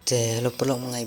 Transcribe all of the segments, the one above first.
Te lo perlu mengai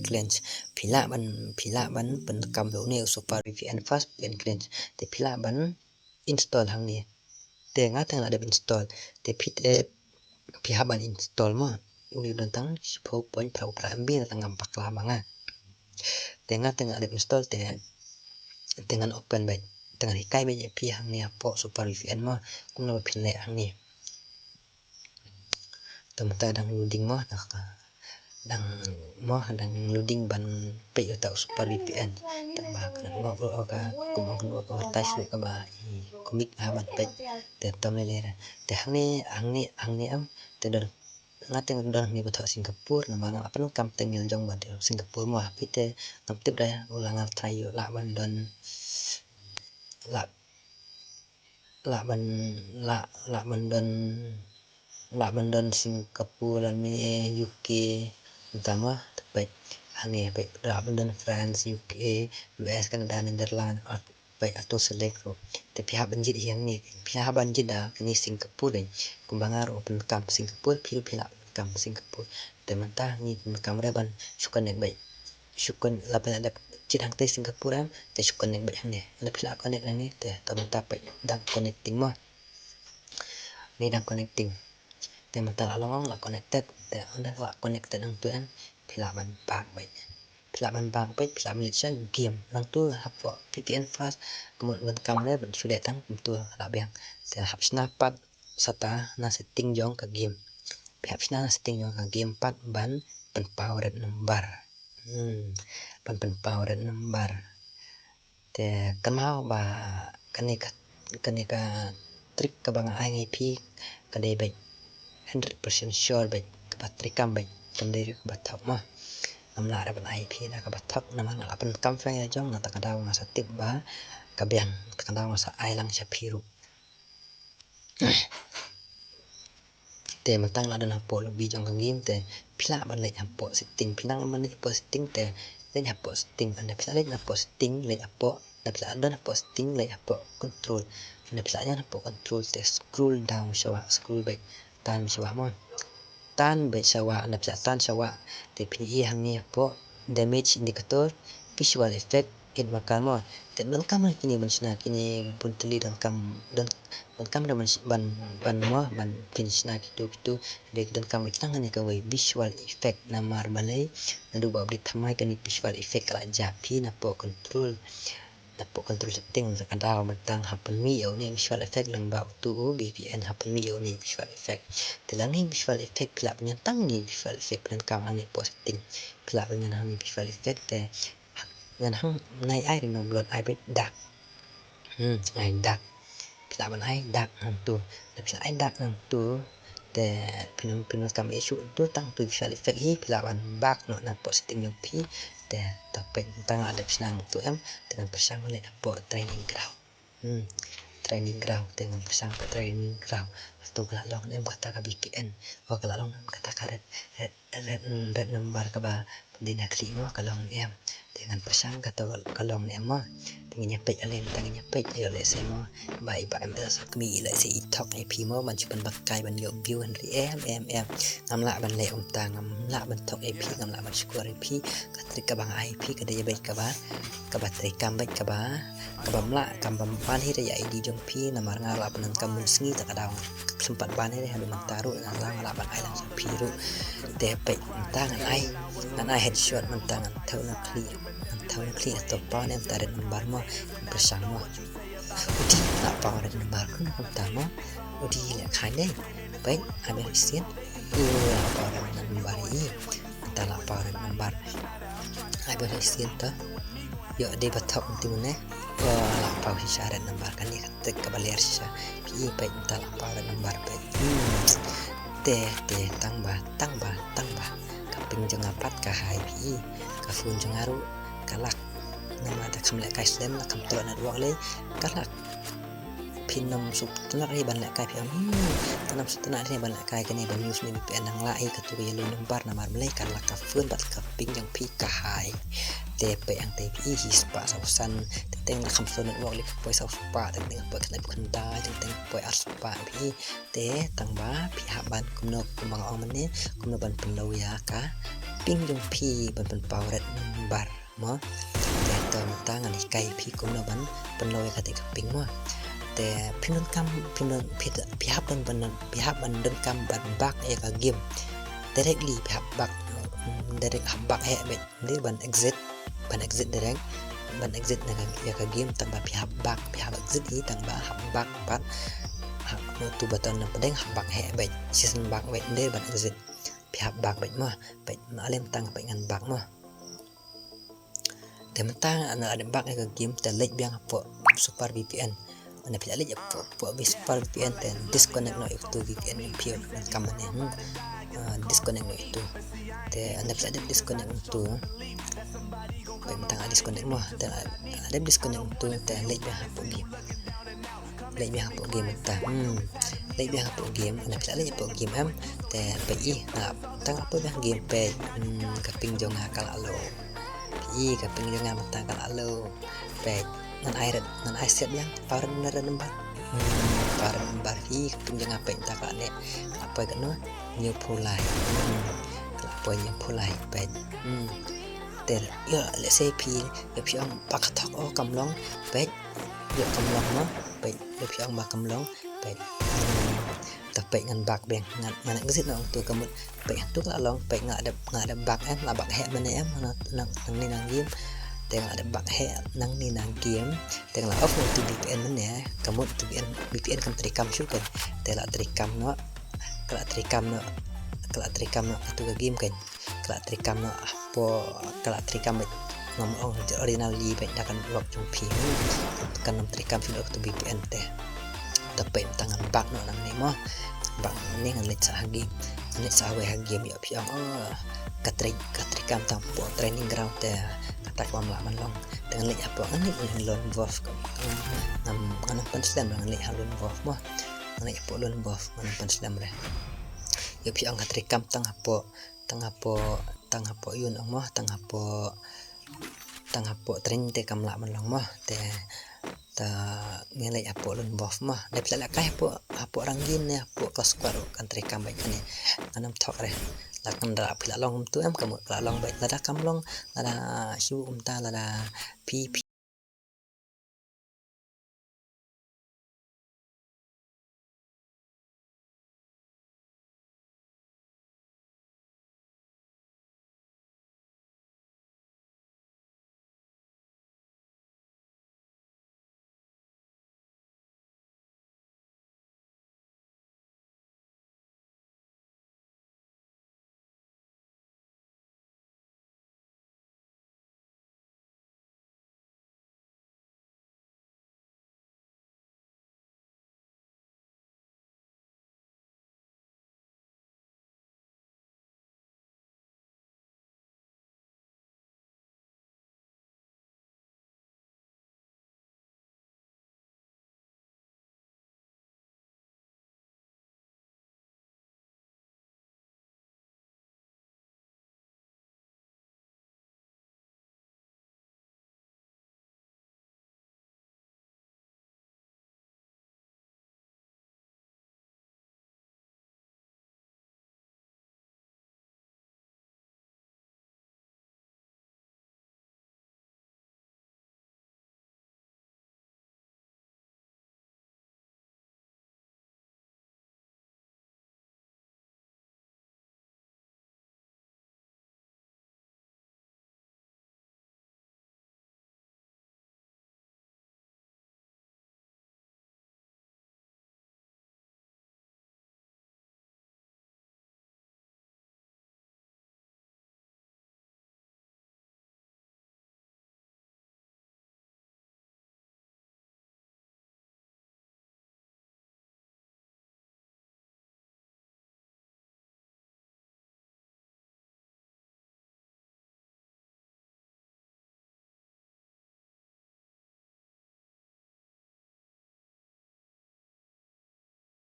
cleanse pila ban penkam lo ni super VPN fast and cleanse te pila ban install hang ni te nga tang ada install te pihak ban install ma uni tentang 10.4 MB tentang gampak lama nga te nga tang ada install te dengan open baik dengan hikai baik pihak hang ni apo super VPN ma kum lo pinle hang ni teman dang loading ma dang loading ban pe utau super VPN tambah kan ngo ka kumong ngo ka touch ka ba komik ban pe te tom le te hang ni am te don ngating don ni buta Singapura nama apa kam tengil jong ban Singapura ma pite ngam tip da ulang try la ban don la la ban la ban don Singapura ni UK utama baik hani baik dan France UK US Kanada Netherlands baik atau select tapi pihak banjir yang ni pihak banjir dah ni Singapura ni kumbangar open camp Singapura pihak camp Singapura dan mentah ni kamera ban syukan yang baik syukan lapan ada cidang te Singapura te syukan yang baik ni ada pihak connect ni te mentah baik dan connecting mah ni dan connecting te mentah long la connected te anda la connected ang tuan pihak ban bang baik pihak ban bang baik pihak Malaysia game lang tu apa VPN fast kemudian kamera ban sudah datang betul la bang te hap snapat serta na setting jong ke game pihak na setting jong ke game 4 ban pen power number ban pen power number te kan mau ba kan ni kani ka trik ka bang ai ngai pi kadai baik 100% sure baik ka batri kam baik kandai ka bathak ma amla ada ban ai pi na ka bathak na man la ban kam fa ya jong na ta ka daw nga sa tip ba ka biang ta ka daw nga sa ai lang sa phiru te matang la dan hapo lo bi jong ka game te pila ban le hapo setting pinang man hapo setting te le hapo setting anda pila le hapo setting le hapo na pila dan hapo setting le hapo control na pila nya hapo control te scroll down sawa scroll back tan sawa mo tan baik sawa na pila tan sawa te pini hangi hapo damage indicator visual effect kid makan mo te dan kam kini mansna kini punteli dan kam dan kam da ban mo ban pinsna kitu dan kam itang ni ka visual effect na mar balai na du ba blit thamai kani visual effect kala japi na po control setting sa kada matang happen mi au ni visual effect lang ba tu VPN happen mi au ni visual effect te lang ni visual effect pila penyantang ni visual effect dan kam ni po setting pila dengan ni visual effect te ngan hang nai ai no blood ai bet dak ai dak pila ban ai dak hang tu pila ai dak hang tu te pinun kam isu tu tang tu visual effect hi pila ban bak no na po setting yung pi te tapet tang ada pisang tu dengan pisang le po training ground training ground dengan pisang ke training ground tu kala long nem kata ka VPN kala long kata ka red number ka ba dina kli mo kalong em dengan pisang kata kalong em mo dengan nyapet alen tangan nyapet yo le se mo bai bai ma sa kmi le se itok ai pi mo man chupan bakai ban yo view henry em ngam la ban le tang ngam la ban tok ai pi ngam la ban score ai pi ka trik ka bang ai pi ka de bai ka ba trik kam bai ka ba mla kam bam pan hi ya id jong pi na mar nga la ban kam mun sngi ta ka daw sempat ban he halu man taru na la ban ai lang sa pi ru te pai tang ai headshot man tang thau na clear atau pa nem tarik number mo bersang mo udi tak pa red number kun pertama udi le khane baik ambil isin la pa red number ini ta la pa red number ambil isin ta yo de bathok timune la pa syarat number kan ni ketik kabaler sya pi baik ta la pa red number baik te tambah kaping jeng apat ka hai pi ka fun jeng aru kalak nama ada kam lek kai slem la kam to na duak le kalak pinom sup tenar ri ban lek kai piam tanam tenar ri ban lek kai kani ban news ni VPN nang lai ka tu yelo number na mar mlai kalak ka fun bat ka ping jang pi ka hai TP ang TP hi spa sausan teng na kam so na duak le poi sau spa teng poi kana bukan da teng poi ar spa pi te tang ba pi ha ban kumno kumang ong mane kumno ban penlau ya ka ping jang pi ban power number mo te tom tangan kai pi kum no ban penloy kate kaping mo te pinun kam pinun pihak ban dan kam ban bak ya ka game directly pihak bak direct habak he bet ni ban exit direct ban exit na ya ka game tambah pihak exit ni tambah habak ban no tu button na pedeng habak he bet season bak bet ni ban exit pihak bak bet mo bet alem tang bet ngan bak mo Tementang ana ada bug ke game te lek biang po super VPN ana pila lek po super VPN ten disconnect no itu VPN yang pure dan kamane disconnect no itu te ana pila disconnect itu tementang disconnect mo te ada disconnect itu te lek biang po game ta lek biang po game ana pila lek po game te pi na tang apa biang game pe kaping jong akal alo kaping jangan matangkal alo baik nan ai set yang power number kaping jangan apa entah kak ne apa kan no new pulai apa new pulai baik ter yo let's say pi yo pi ang pakatok kamlong baik yo kamlong no baik yo pi ang kamlong baik tapi ngan bak beng ngan exit no tu kamu baik tu kalau long baik nggak ada bak lah bak he mana nang ni nang game tengah ada bak he nang ni nang game tengah off tu VPN mana ya kamu tu VPN kan terikam juga tengah terikam no tu ke game kan kalau terikam no apa kalau terikam ngomong original li baik akan blok jumpi kan terikam video tu VPN teh tepai tangan bak no nang ni mo bak ni ngan let sa hagi ngan sa we hagi mi piang katrik kam tang po training ground te katak lam la man long dengan let apa ngan ni lon wolf ngam pan slam ngan let halun wolf mo ngan let po lon wolf ngan pan slam re yo piang katrik kam tang hapo yun ang mo tang hapo training te kam la man long mo te ta ngelai apo lun bof mah dai pla kai apo ranggin ne apo kelas kuaro kan trekam baik ne anam thok re la kan dra pila long tu em kamu la long baik la kam long la shu ta la pi